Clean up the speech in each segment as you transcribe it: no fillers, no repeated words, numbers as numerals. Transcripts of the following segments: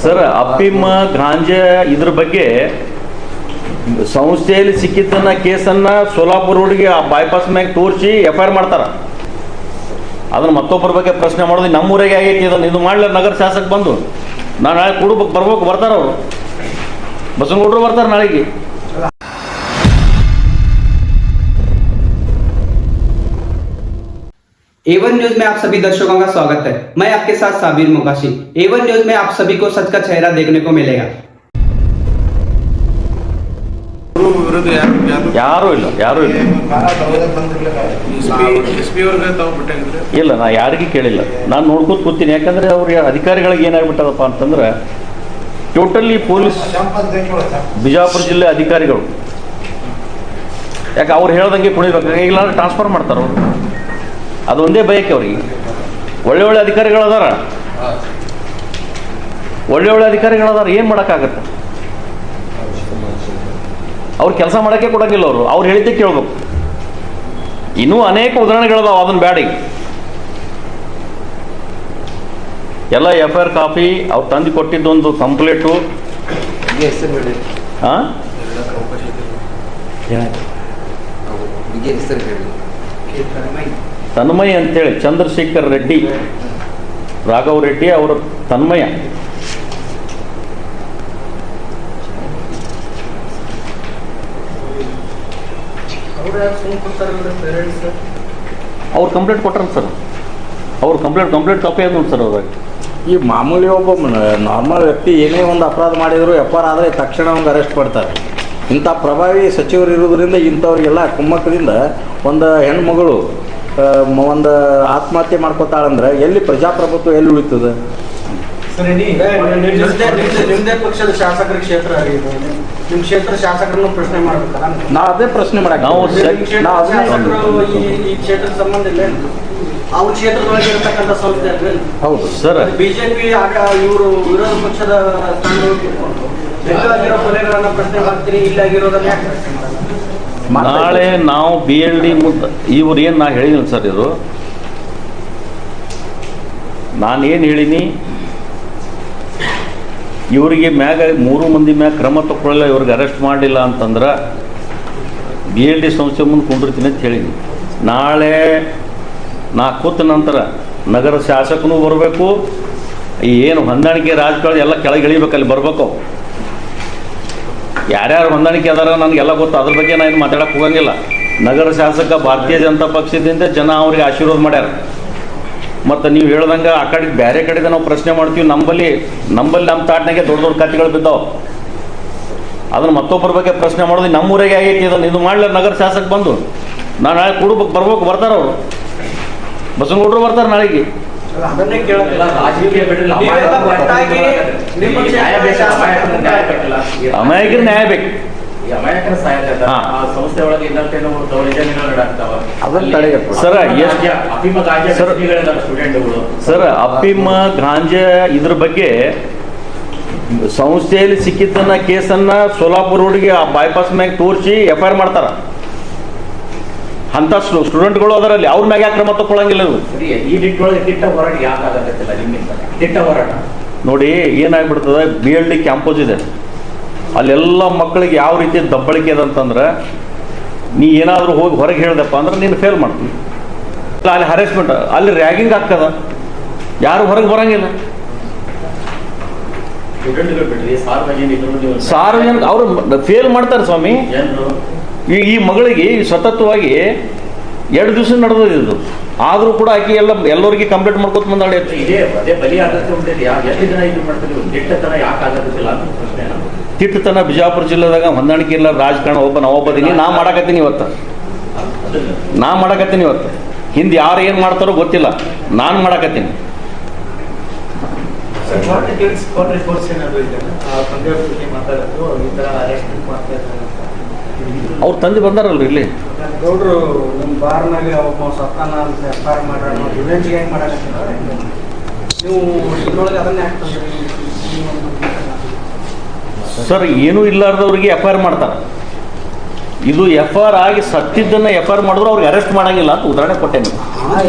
Sir, ಅಫೀಮ್ ಗಾಂಜಾ ಇದ್ರ ಬಗ್ಗೆ ಸಂಸ್ಥೆಯಲ್ಲಿ ಸಿಕ್ಕಿದ್ದನ್ನ ಕೇಸನ್ನ ಸೋಲಾಪುರ ರೋಡ್ಗೆ ಬೈಪಾಸ್ ಮ್ಯಾಗ ತೋರಿಸಿ FIR ಮಾಡ್ತಾರ. ಅದನ್ನ ಮತ್ತೊಬ್ಬರ ಬಗ್ಗೆ ಪ್ರಶ್ನೆ ಮಾಡೋದು ನಮ್ಮೂರಿಗೆ ಆಗೈತಿ. ಇದನ್ನು ಇದು ಮಾಡಲ ನಗರ ಶಾಸಕ ಬಂದು ನಾನು ನಾಳೆ ಬರ್ಬೇಕು ಬರ್ತಾರ ಅವರು ಬಸವನಗೌಡರು ಬರ್ತಾರೆ ನಾಳೆಗೆ. A1 न्यूज में आप सभी दर्शकों का स्वागत है। मैं आपके साथ साबिर मोकाशी। A1 न्यूज में आप सभी को सच का चेहरा देखने को मिलेगा। ಯಾರೂ ಇಲ್ಲ ಇಲ್ಲ, ನಾ ಯಾರಿಗೂ ಕೇಳಿಲ್ಲ. ನಾನು ನೋಡ್ಕೊತ ಕೂತೀನಿ. ಯಾಕಂದ್ರೆ ಅವ್ರ ಅಧಿಕಾರಿಗಳಿಗೆ ಏನಾಗ್ಬಿಟ್ಟದಪ್ಪ ಅಂತಂದ್ರೆ ಟೋಟಲಿ ಪೊಲೀಸ್ ಬಿಜಾಪುರ ಜಿಲ್ಲೆ ಅಧಿಕಾರಿಗಳು ಯಾಕೆ ಅವ್ರು ಹೇಳ್ದಂಗೆ ಕುಣಿಬೇಕು, ಇಲ್ಲ ಟ್ರಾನ್ಸ್ಫರ್ ಮಾಡ್ತಾರೆ ಅವರು. ಅದು ಒಂದೇ ಬಯಕೆ ಅವ್ರಿಗೆ. ಒಳ್ಳೆ ಅಧಿಕಾರಿಗಳದಾರ, ಒಳ್ಳೆ ಅಧಿಕಾರಿಗಳದಾರ, ಏನು ಮಾಡೋಕ್ಕಾಗತ್ತೆ? ಅವ್ರು ಕೆಲಸ ಮಾಡೋಕ್ಕೆ ಕೊಡೋಂಗಿಲ್ಲ. ಅವ್ರು ಹೇಳಿದ್ದೆ ಕೇಳ್ಬೇಕು. ಇನ್ನೂ ಅನೇಕ ಉದಾಹರಣೆಗಳದಾವ, ಅದನ್ನು ಬ್ಯಾಡಿ. ಎಲ್ಲ FIR ಕಾಪಿ ಅವ್ರು ತಂದು ಕೊಟ್ಟಿದ್ದೊಂದು ಕಂಪ್ಲೇಟು. ಹಾಂ, ತನ್ಮಯ ಅಂತೇಳಿ ಚಂದ್ರಶೇಖರ್ ರೆಡ್ಡಿ, ರಾಘವ್ ರೆಡ್ಡಿ ಅವರು ತನ್ಮಯ. ಅವ್ರು ಕಂಪ್ಲೇಂಟ್ ಕೊಟ್ರ ಸರ್. ಅವ್ರು ಕಂಪ್ಲೇಂಟ್ ಕಾಪಿ ಆದ ಸರ್. ಅವಾಗ ಈ ಮಾಮೂಲಿ ಒಬ್ಬ ನಾರ್ಮಲ್ ವ್ಯಕ್ತಿ ಏನೇ ಒಂದು ಅಪರಾಧ ಮಾಡಿದ್ರು FIR ಆದರೆ ತಕ್ಷಣ ಅವ್ನಿಗೆ ಅರೆಸ್ಟ್ ಮಾಡ್ತಾರೆ. ಇಂಥ ಪ್ರಭಾವಿ ಸಚಿವರು ಇರೋದ್ರಿಂದ ಇಂಥವ್ರಿಗೆಲ್ಲ ಕುಮ್ಮಕ್ಕದಿಂದ ಒಂದು ಹೆಣ್ಮಗಳು ಒಂದು ಆತ್ಮಹತ್ಯೆ ಮಾಡ್ಕೋತಾಳಂದ್ರೆ ಎಲ್ಲಿ ಪ್ರಜಾಪ್ರಭುತ್ವ ಎಲ್ಲಿ ಉಳಿತದೆ? ನಿಮ್ದೇ ಪಕ್ಷದ ಶಾಸಕರ ಕ್ಷೇತ್ರ ನಿಮ್ಮ ಕ್ಷೇತ್ರ ಶಾಸಕರನ್ನು ಪ್ರಶ್ನೆ ಮಾಡ್ಬೇಕಲ್ಲ. ನಾವು ಅದೇ ಪ್ರಶ್ನೆ ಮಾಡಕ್ಕೆ ಈ ಕ್ಷೇತ್ರದ ಸಂಬಂಧ ಇಲ್ಲ. ಅವ್ರ ಕ್ಷೇತ್ರದೊಳಗೆ ಇರತಕ್ಕಂಥ ಸಂಸ್ಥೆ ಹೌದು ಸರ್. ಬಿಜೆಪಿ ಇವರು ವಿರೋಧ ಪಕ್ಷದ ಸ್ಥಾನದಲ್ಲಿರೋ ಕೊಲೆಗಳನ್ನ ಪ್ರಶ್ನೆ ಮಾಡ್ತೀನಿ, ಇಲ್ಲಾಗಿರೋದನ್ನ ಯಾಕೆ ಪ್ರಶ್ನೆ ಮಾಡ್ತಾರೆ? ನಾಳೆ ನಾವು BLD ಇವ್ರು ಏನು ನಾ ಹೇಳಿದ್ದೀನಿ ಸರ್, ಇದು ನಾನೇನು ಹೇಳಿನಿ, ಇವರಿಗೆ ಮ್ಯಾಗ 3 ಮಂದಿ ಮ್ಯಾಗ ಕ್ರಮ ತಗೊಳ್ಳಿಲ್ಲ, ಇವ್ರಿಗೆ ಅರೆಸ್ಟ್ ಮಾಡಲಿಲ್ಲ ಅಂತಂದ್ರೆ BLD ಸಂಸ್ಥೆ ಮುಂದೆ ಕುಂಡಿರ್ತೀನಿ ಅಂತ ಹೇಳಿನಿ. ನಾಳೆ ನಾ ಕೂತ ನಂತರ ನಗರ ಶಾಸಕನೂ ಬರಬೇಕು, ಏನು ಹೊಂದಾಣಿಕೆ ರಾಜಕಾರಣ ಎಲ್ಲ ಕೆಳಗೆ ಇಳಿಬೇಕು, ಅಲ್ಲಿ ಬರಬೇಕು. ಯಾರ್ಯಾರು ಹೊಂದಾಣಿಕೆ ಅದಾರ ನನಗೆಲ್ಲ ಗೊತ್ತು, ಅದ್ರ ಬಗ್ಗೆ ನಾನು ಮಾತಾಡಕ್ಕೆ ಹೋಗಂಗಿಲ್ಲ. ನಗರ ಶಾಸಕ ಭಾರತೀಯ ಜನತಾ ಪಕ್ಷದಿಂದ ಜನ ಅವ್ರಿಗೆ ಆಶೀರ್ವಾದ ಮಾಡ್ಯಾರ. ಮತ್ತು ನೀವು ಹೇಳ್ದಂಗೆ ಆ ಕಡೆ ಬೇರೆ ಕಡೆದ ನಾವು ಪ್ರಶ್ನೆ ಮಾಡ್ತೀವಿ. ನಮ್ಮಲ್ಲಿ ನಮ್ಮ ತಾಟ್ನಾಗೆ ದೊಡ್ಡ ಕಥೆಗಳು ಬಿದ್ದಾವೆ. ಅದನ್ನು ಮತ್ತೊಬ್ಬರ ಬಗ್ಗೆ ಪ್ರಶ್ನೆ ಮಾಡೋದು ನಮ್ಮೂರಿಗೆ ಆಗೈತಿ. ಇದನ್ನು ಇದು ಮಾಡಲ ನಗರ ಶಾಸಕ ಬಂದು ನಾನು ನಾಳೆ ಬರ್ಬೇಕು ಬರ್ತಾರೆ ಅವರು ಬಸವನಗೌಡರು ಬರ್ತಾರೆ ನಾಳೆಗೆ. ಅದನ್ನೇ ಕೇಳಲ್ಲ. ಅಮಾಯಕರು ನ್ಯಾಯ ಬೇಕು. ಸರ್, ಅಫೀಮ್ ಗಾಂಜಾ ಇದ್ರ ಬಗ್ಗೆ ಸಂಸ್ಥೆಯಲ್ಲಿ ಸಿಕ್ಕಿದ್ದನ್ನ ಕೇಸನ್ನ ಸೋಲಾಪುರ ರೋಡ್ಗೆ ಬೈಪಾಸ್ ಮ್ಯಾಗ ತೋರಿಸಿ FIR ಮಾಡ್ತಾರ. ಅಂತ ಸ್ಟೂಡೆಂಟ್ಗಳು ಅದರಲ್ಲಿ ಅವ್ರ ಮ್ಯಾಗ ಯಾಕೆ ಕ್ರಮ ತಗೊಳ್ಳಂಗಿಲ್ಲ? ನೋಡಿ ಏನಾಗ್ಬಿಡ್ತದೆ, BLD ಕ್ಯಾಂಪಸ್ ಇದೆ, ಅಲ್ಲೆಲ್ಲ ಮಕ್ಕಳಿಗೆ ಯಾವ ರೀತಿ ದಬ್ಬಳಿಕೆ ಅದಂತಂದ್ರೆ ನೀ ಏನಾದರೂ ಹೋಗಿ ಹೊರಗೆ ಹೇಳ್ದಪ್ಪ ಅಂದ್ರೆ ನೀನು ಫೇಲ್ ಮಾಡ್ತೀನಿ. ಅಲ್ಲಿ ಹರಾಸ್ಮೆಂಟ್, ಅಲ್ಲಿ ರ್ಯಾಗಿಂಗ್ ಆಗ್ತದ, ಯಾರು ಹೊರಗೆ ಬರಂಗಿಲ್ಲ. ಸಾರ್ವಜನಿಕ ಅವರು ಫೇಲ್ ಮಾಡ್ತಾರೆ ಸ್ವಾಮಿ. ಈ ಮಗಳಿಗೆ ಸತತವಾಗಿ 2 ದಿವಸ ನಡೆದಿದ್ದು, ಆದರೂ ಕೂಡ ಆಕೆ ಎಲ್ಲರಿಗೆ ಕಂಪ್ಲೇಂಟ್ ಮಾಡ್ಕೊತ ಬಂದಾಳೆ. ತಿಟ್ಟತನ ಬಿಜಾಪುರ ಜಿಲ್ಲೆದಾಗ ಹೊಂದಾಣಿಕೆ ಇಲ್ಲ, ರಾಜಕಾರಣ ನಾವೊಬ್ಬದೀನಿ, ನಾ ಮಾಡಕತ್ತೀನಿ ಇವತ್ತು. ಹಿಂದೆ ಯಾರು ಏನು ಮಾಡ್ತಾರೋ ಗೊತ್ತಿಲ್ಲ, ನಾನು ಮಾಡಕತ್ತೀನಿ. ಅವ್ರು ತಂದು ಬಂದಾರಲ್ರಿ ಇಲ್ಲಿ. ಗೌಡ್ರು ನಮ್ಮ ಬಾರ್ನಾಗ ಒಬ್ಬ ಸತ್ತಾನ ಅಂತ FIR ಮಾಡ್ಯಾರ, ರಿವೆಂಜ್ ಹೆಂಗ್ ಮಾಡಕತ್ತಾರೆ ನೀವು ಇದ್ರೊಳಗೆ? ಅದನ್ನೇ ಆಗ್ತದೆ ಸರ್. ಏನೂ ಇಲ್ಲಾರ್ದವ್ರಿಗೆ FIR ಮಾಡ್ತಾರೆ. ಇದು FIR ಆಗಿ ಸತ್ತಿದ್ದನ್ನು FIR ಮಾಡಿದ್ರು ಅವ್ರಿಗೆ ಅರೆಸ್ಟ್ ಮಾಡಂಗಿಲ್ಲ ಅಂತ ಉದಾಹರಣೆ ಕೊಟ್ಟೇನೆ.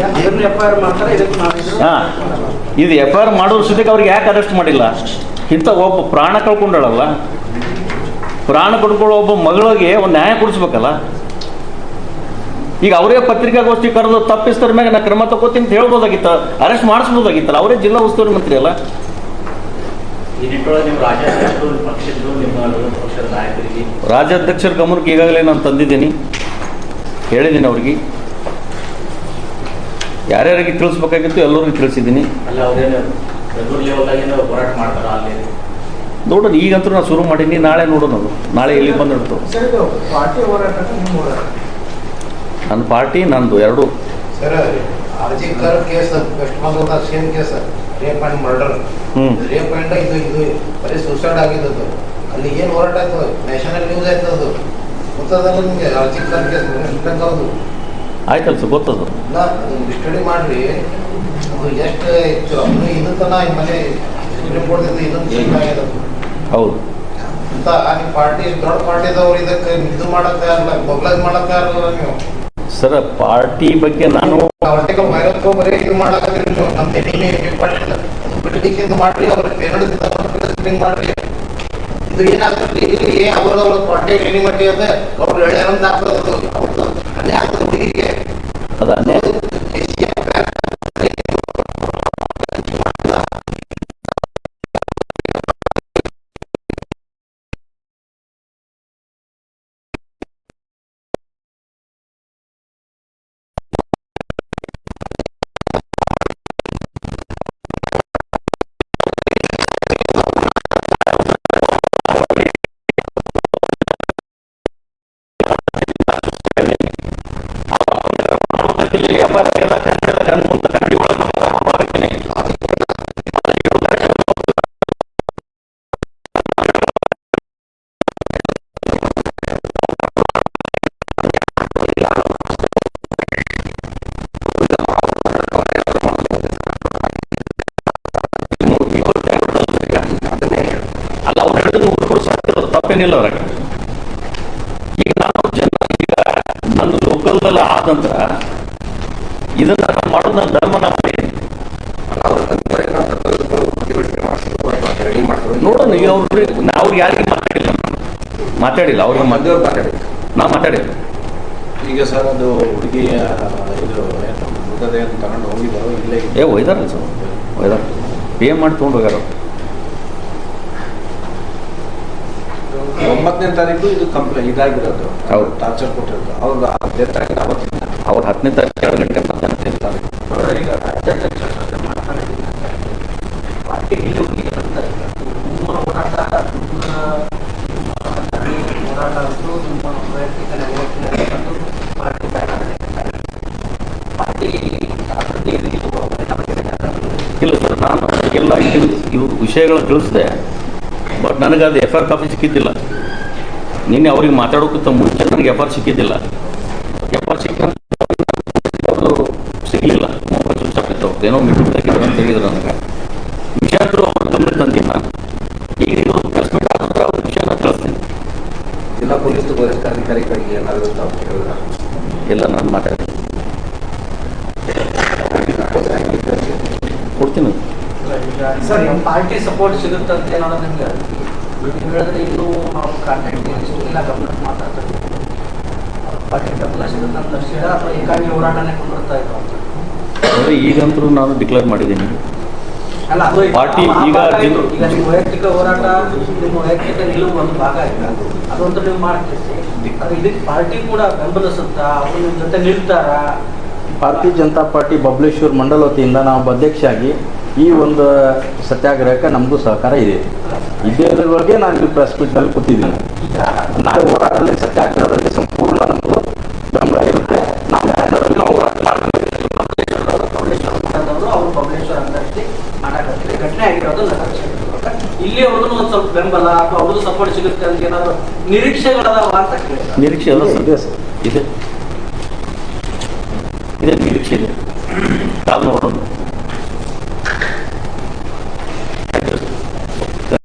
FIR ಮಾಡ್ತಾರೆ. ಹಾಂ, ಇದು FIR ಮಾಡೋದ್ರ ಸದ್ಯಕ್ಕೆ ಅವ್ರಿಗೆ ಯಾಕೆ ಅರೆಸ್ಟ್ ಮಾಡಿಲ್ಲ? ಇಂಥ ಒಬ್ಬ ಪ್ರಾಣ ಕಳ್ಕೊಂಡಳಲ್ಲ, ಪ್ರಾಣ ಕಳ್ಕೊಳ್ಳೋ ಒಬ್ಬ ಮಗಳಿಗೆ ಒಂದು ನ್ಯಾಯ ಕೊಡಿಸ್ಬೇಕಲ್ಲ. ಈಗ ಅವರೇ ಪತ್ರಿಕಾಗೋಷ್ಠಿ ಕರೆದು ತಪ್ಪಿಸ್ತರ ಮ್ಯಾಗ ನಾ ಕ್ರಮ ತಗೋತೀನಿ ಅಂತ ಹೇಳ್ಬೋದಾಗಿತ್ತ, ಅರೆಸ್ಟ್ ಮಾಡಿಸ್ಬೋದಾಗಿತ್ತಲ್ಲ. ಅವರೇ ಜಿಲ್ಲಾ ಉಸ್ತುವಾರಿ ಮಂತ್ರಿ ಅಲ್ಲ. ಈ ನಿಟ್ಟಿನೊಳಗೆ ನಿಮ್ಮ ರಾಜ್ಯಾಧ್ಯಕ್ಷರು ಪಕ್ಷದ್ದು ನಿಮ್ಮ ವಿರೋಧ ಪಕ್ಷದ ನಾಯಕರಿಗೆ ರಾಜ್ಯಾಧ್ಯಕ್ಷರ ಗಮನಕ್ಕೆ ಈಗಾಗಲೇ ನಾನು ತಂದಿದ್ದೀನಿ, ಹೇಳಿದ್ದೀನಿ ಅವ್ರಿಗೆ. ಯಾರ್ಯಾರಿಗೆ ತಿಳಿಸ್ಬೇಕಾಗಿತ್ತು ಎಲ್ಲರಿಗೂ ತಿಳಿಸಿದ್ದೀನಿ. ಅಲ್ಲ ಅವರೇನು ಬೆಂಗಳೂರು ಲೆವೆಲ್ದಾಗಿಂದ ಹೋರಾಟ ಮಾಡ್ತಾರ ಅಲ್ಲಿ ನೋಡೋಣ. ಈಗಂತೂ ನಾನು ಶುರು ಮಾಡೀನಿ, ನಾಳೆ ನೋಡೋಣ. ಅದು ನಾಳೆ ಇಲ್ಲಿ ಬಂದಿಡ್ತು. ಸರ್ ಇದು ಪಾರ್ಟಿ ಹೋರಾಟ ನಿಮ್ಮ ಹೋರಾಟ ನನ್ನ ಪಾರ್ಟಿ ನಂದು ಎರಡು. Sir ಅರ್ಜಿಕರ್ case West Bangala same case rape and murder. Rape and ಇದು ಬರೀ ಸೂಸೈಡ್ ಆಗಿದ್ದು. ಅಲ್ಲಿ ಏನು ಹೋರಾಟ ಆಯ್ತು, ನ್ಯಾಷನಲ್ ನ್ಯೂಸ್ ಆಯ್ತು. ಅದು ಗೊತ್ತದಲ್ಲ ನಿಮಗೆ ಅರ್ಜಿಕರ್ ಕೇಸ್ ಶ್ರೀಲಂಕಾವುದು ಆಯ್ತಲ್ಲ ಸರ್, ಗೊತ್ತದು. ಇಲ್ಲ ಅದು ಸ್ಟಡಿ ಮಾಡ್ರಿ. ಅದು ಎಷ್ಟು ಇದು ತನ ಮನೆ ಸುಪ್ರೀಂ ಕೋರ್ಟ್ ಇದೊಂದು ಆಗ್ಯದ. ಹೌದು. ಅಂತ ನಿಮ್ಮ ಪಾರ್ಟಿ ದೊಡ್ಡ ಪಾರ್ಟಿದವ್ರು ಇದಕ್ಕೆ ಇದು ಮಾಡಕ್ಕೆ ಇರಲ್ಲ, ಮೊಗ್ಲೈಸ್ ಮಾಡಕ್ಕೆ ಇರಲ್ಲ ನೀವು. ಸರ್ ಪಾರ್ಟಿ ಬಗ್ಗೆ ನಾನು ಆರ್ಟಿಕಲ್ 50 ಬರೀ ಇದು ಮಾಡಕ್ಕಾಗಿಲ್ಲ ನೀವು. ನಮ್ಮ ಬಿಲ್ಡಿಂಗ್ ಮಾಡ್ರಿ, ಅವ್ರ ಪೇಮೆಂಟ್ ಮಾಡ್ರಿ. ಇದು ಏನಾಗ್ತದೆ ಇಲ್ಲಿ ಅವ್ರದವ್ರ ಪಾರ್ಟಿ ಎನಿಮಟಿ ಅದ ಅವ್ರು ಹೇಳ್ಯಾರಂತ ಆಗ್ತದೆ. ಅವ್ರದ್ದು ಅದೇ ಆಗ್ತದೆ ಹುಡುಗಿಗೆ. ಅದನ್ನೇ ಅಲ್ಲ, ಅವ್ರು ಹೇಳಿದ್ರು ತಪ್ಪೇನಿಲ್ಲ ಅವ್ರಾಗ. ಈಗ ನಾನು ಈಗ ನನ್ನ ಲೋಕಲ್ದಲ್ಲ ಆದ ನಂತರ ಇದನ್ನ ನಾವು ಮಾಡೋದು ನನ್ನ ಧರ್ಮ. ನೋಡೋಣ. ಈಗ ಅವ್ರಿಗೆ ಯಾರಿಗೆ ಮಾತಾಡಿಲ್ಲ ಅವ್ರಿಗೆ ನಾ ಮಾತಾಡಿಲ್ಲ. ಈಗ ಸರ್ ಅದು ಹುಡುಗಿ ಇದು ಮೃತದೇಹ ತಗೊಂಡು ಹೋಗಿದ್ದಾರೋ ಇಲ್ಲೇ ಒಯ್ದಾರಲ್ಲ ಸರ್, ಒಯ್ದಾರ ಪೇ ಮಾಡಿ ತೊಗೊಂಡು ಹೋಗ್ಯಾರ. 9ನೇ ತಾರೀಕು ಇದು ಇದಾಗಿರೋದು. ಹೌದು. ಟಾರ್ಚರ್ ಕೊಟ್ಟಿರೋದು ಅವ್ರದ್ದು ಡೆತ್ ಆಗಿದೆ ಅವತ್ತಿಂದ. ಅವ್ರು 10ನೇ ತಾರೀಕು 2 ಗಂಟೆ ಮಧ್ಯಾಹ್ನ ತಾರೀಕು. ಇಲ್ಲ ಸರ್, ನಾನು ಎಲ್ಲ ಇವು ವಿಷಯಗಳು ತಿಳಿಸಿದೆ. ಬಟ್ ನನಗೆ ಅದು FR ಕಾಪಿ ಸಿಕ್ಕಿದ್ದಿಲ್ಲ. ನಿನ್ನೆ ಅವ್ರಿಗೆ ಮಾತಾಡೋಕ್ಕಿಂತ ಮುಂಚೆ ನನಗೆ FR ಸಿಕ್ಕಿದ್ದಿಲ್ಲ. FR ಸಿಗಲಿಲ್ಲ. ಮೊಬೈಲ್ ಸ್ವಿಚ್ ಆಫ್ ಇತ್ತು. ಏನೋ ಮೀಟಿಂಗ್ ಆಗಿದ್ರು ಅಂತ ಹೇಳಿದ್ರು ನನಗೆ. ವಿಷಯಗಳು ಅವ್ರ ಗಮನಕ್ಕೆ ತಂದಿಲ್ಲ. ಈಗ ಇದು ಪ್ರೆಸ್ ಮೀಟ್ ಆದ್ರೆ ಅವ್ರ ವಿಷಯನ ತಿಳಿಸ್ತೀನಿ. ಜಿಲ್ಲಾ ಪೊಲೀಸ್ ವರಿಷ್ಠಾಧಿಕಾರಿಗಳಿಗೆ ಏನಾದರೂ ಎಲ್ಲ ನಾನು ಮಾತಾಡಿ ಕೊಡ್ತೀನಿ. ಸರ್ ನಿಮ್ಮ ಪಾರ್ಟಿ ಸಪೋರ್ಟ್ ಸಿಗುತ್ತೆ ಅಂತ ಏನಾದ್ರು ನಿಮ್ಗೆ ಹೇಳಿದ್ರೆ ಇನ್ನೂ ನಾವು ಕಾಂಟ್ಯಾಕ್ಟ್ ಇಲ್ಲ ಗಮನಕ್ಕೆ ಮಾತಾಡ್ತಾರೆ. ಪಾರ್ಟಿ ಬೆಂಬಲ ಸಿಗುತ್ತೆ ಅಂತ ಲಕ್ಷ ಅಥವಾ ಏಕಾಂಗಿ ಹೋರಾಟನೇ ಕೊಂಡಿರ್ತಾ ಇದ್ರು ಅಂತ. ಅಂದರೆ ಈಗಂತೂ ನಾನು ಡಿಕ್ಲೇರ್ ಮಾಡಿದ್ದೀನಿ. ಅಲ್ಲ ಅದು ಪಾರ್ಟಿ ಈಗ ಈಗ ನಿಮ್ಮ ವೈಯಕ್ತಿಕ ಹೋರಾಟ, ನಿಮ್ಮ ವೈಯಕ್ತಿಕ ನಿಲುವು ಒಂದು ಭಾಗ ಇಲ್ಲ, ಅದೊಂದು ನೀವು ಮಾಡ್ತೀರಿ. ಅದು ಇದಕ್ಕೆ ಪಾರ್ಟಿ ಕೂಡ ಬೆಂಬಲಿಸುತ್ತಾ, ಅವರು ನಿಮ್ಮ ಜೊತೆ ನಿಲ್ತಾರ? ಭಾರತೀಯ ಜನತಾ ಪಾರ್ಟಿ ಬಬಲೇಶ್ವರ ಮಂಡಲ ವತಿಯಿಂದ ನಾವು ಅಧ್ಯಕ್ಷರಾಗಿ ಈ ಒಂದು ಸತ್ಯಾಗ್ರಹಕ್ಕೆ ನಮಗೂ ಸಹಕಾರ ಇದೆ. ಇದೇವರೆಗೆ ನಾನು ಇಲ್ಲಿ ಪ್ರೆಸ್ ಮೀಟ್ನಲ್ಲಿ ಕೂತಿದ್ದೀನಿ. ನಾಳೆ ಹೋರಾಟದಲ್ಲಿ ಸತ್ಯಾಗ್ರಹದಲ್ಲಿ ಸಂಪೂರ್ಣ ನಮ್ಮದು ಬೆಂಬಲ ಇರುತ್ತೆ. ನಾವು ಹೋರಾಟ ಮಾಡ್ತೀವಿ. ಅವರು ಬಬಲೇಶ್ವರ ಅಂಗಡಿ ಮಾಡಕತ್ತೀರಿ, ಘಟನೆ ಆಗಿರೋದು ಇಲ್ಲಿವರೆಗೂ ಒಂದು ಸ್ವಲ್ಪ ಬೆಂಬಲ ಅಥವಾ ಅವ್ರದ್ದು ಸಪೋರ್ಟ್ ಸಿಗುತ್ತೆ ಅಂತ ಏನಾದ್ರು ನಿರೀಕ್ಷೆಗಳದಾವ ಅಂತ ಕೇಳಿ. ನಿರೀಕ್ಷೆ ಅಲ್ಲ ಸರ್, ಇದೆ ಸರ್, ಇದೆ ನಿರೀಕ್ಷೆ ಇದೆ. ನಾವು ನೋಡೋಣ.